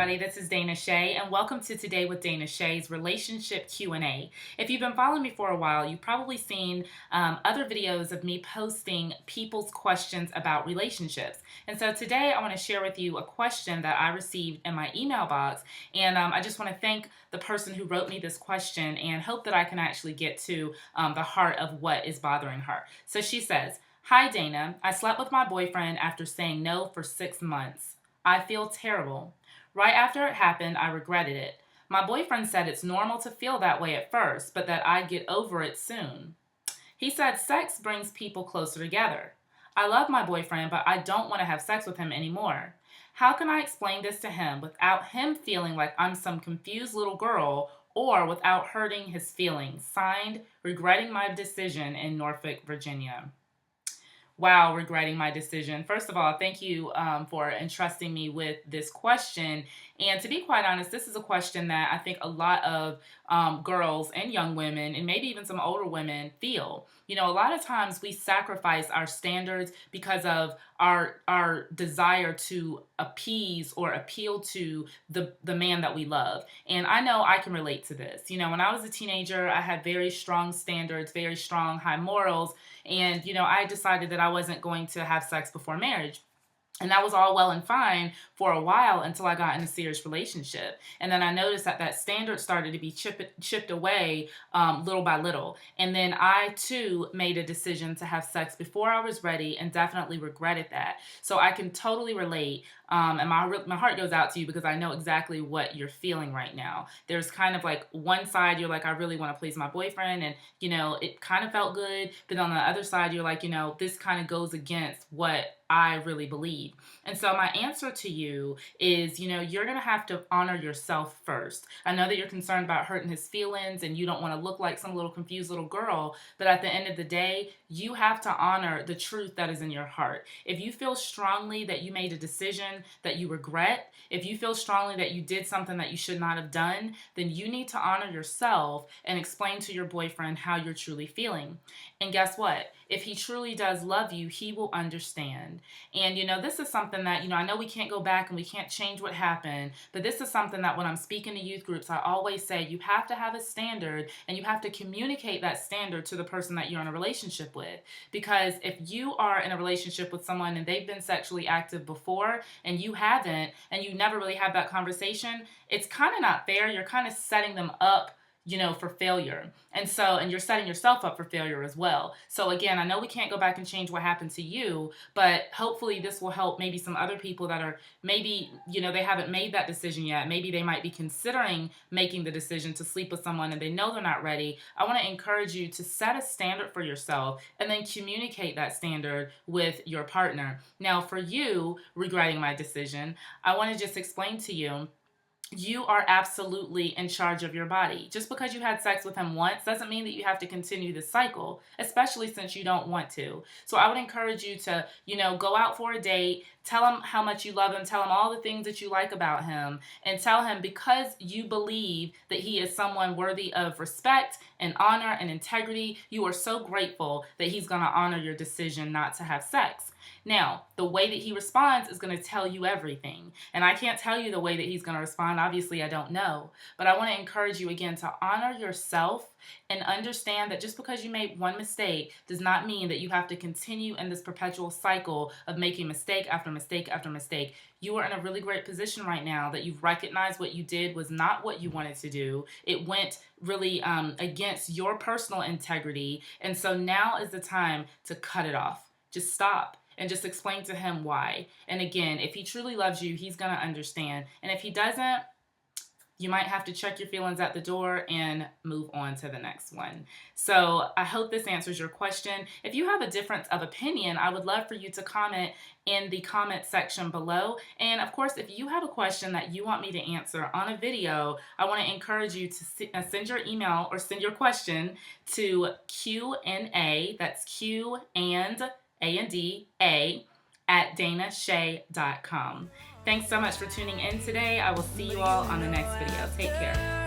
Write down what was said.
everybody. This is Dana Shay, and welcome to Today with Dana Shay's Relationship Q&A. If you've been following me for a while, you've probably seen other videos of me posting people's questions about relationships. And so today I want to share with you a question that I received in my email box, and I just want to thank the person who wrote me this question and hope that I can actually get to the heart of what is bothering her. So she says, "Hi Dana, I slept with my boyfriend after saying no for 6 months. I feel terrible. Right after it happened, I regretted it. My boyfriend said it's normal to feel that way at first, but that I'd get over it soon. He said sex brings people closer together. I love my boyfriend, but I don't want to have sex with him anymore. How can I explain this to him without him feeling like I'm some confused little girl or without hurting his feelings? Signed, regretting my decision in Norfolk, Virginia." Wow, regretting my decision. First of all, thank you for entrusting me with this question. And to be quite honest, this is a question that I think a lot of girls and young women, and maybe even some older women, feel. You know, a lot of times we sacrifice our standards because of our desire to appease or appeal to the man that we love. And I know I can relate to this. You know, when I was a teenager, I had very strong standards, very strong high morals. And, you know, I decided that I wasn't going to have sex before marriage. And that was all well and fine for a while until I got in a serious relationship. And then I noticed that that standard started to be chipped away little by little. And then I, too, made a decision to have sex before I was ready and definitely regretted that. So I can totally relate. And my heart goes out to you because I know exactly what you're feeling right now. There's kind of like one side, you're like, I really want to please my boyfriend. And, you know, it kind of felt good. But on the other side, you're like, you know, this kind of goes against what I really believe. And so my answer to you is, you know, you're going to have to honor yourself first. I know that you're concerned about hurting his feelings and you don't want to look like some little confused little girl, but at the end of the day, you have to honor the truth that is in your heart. If you feel strongly that you made a decision that you regret, if you feel strongly that you did something that you should not have done, then you need to honor yourself and explain to your boyfriend how you're truly feeling. And guess what? If he truly does love you, he will understand. And, you know, this is something that, you know, I know we can't go back and we can't change what happened, but this is something that when I'm speaking to youth groups, I always say you have to have a standard and you have to communicate that standard to the person that you're in a relationship with. Because if you are in a relationship with someone and they've been sexually active before and you haven't, and you never really had that conversation, it's kind of not fair. You're kind of setting them up, you know, for failure. And you're setting yourself up for failure as well. So again, I know we can't go back and change what happened to you, but hopefully this will help maybe some other people that are maybe, you know, they haven't made that decision yet. Maybe they might be considering making the decision to sleep with someone and they know they're not ready. I want to encourage you to set a standard for yourself and then communicate that standard with your partner. Now, for you regretting my decision, I want to just explain to you, you are absolutely in charge of your body. Just because you had sex with him once doesn't mean that you have to continue the cycle, especially since you don't want to. So I would encourage you to, you know, go out for a date, tell him how much you love him, tell him all the things that you like about him, and tell him because you believe that he is someone worthy of respect and honor and integrity, you are so grateful that he's going to honor your decision not to have sex. Now, the way that he responds is going to tell you everything. And I can't tell you the way that he's going to respond. Obviously, I don't know. But I want to encourage you again to honor yourself and understand that just because you made one mistake does not mean that you have to continue in this perpetual cycle of making mistake after mistake after mistake. You are in a really great position right now that you've recognized what you did was not what you wanted to do. It went really against your personal integrity. And so now is the time to cut it off. Just stop. And just explain to him why. And again, if he truly loves you, he's going to understand. And if he doesn't, you might have to check your feelings at the door and move on to the next one. So I hope this answers your question. If you have a difference of opinion, I would love for you to comment in the comment section below. And of course, if you have a question that you want me to answer on a video, I want to encourage you to send your email or send your question to Q&A, that's Q and A&D, at danashay.com. Thanks so much for tuning in today. I will see you all on the next video. Take care.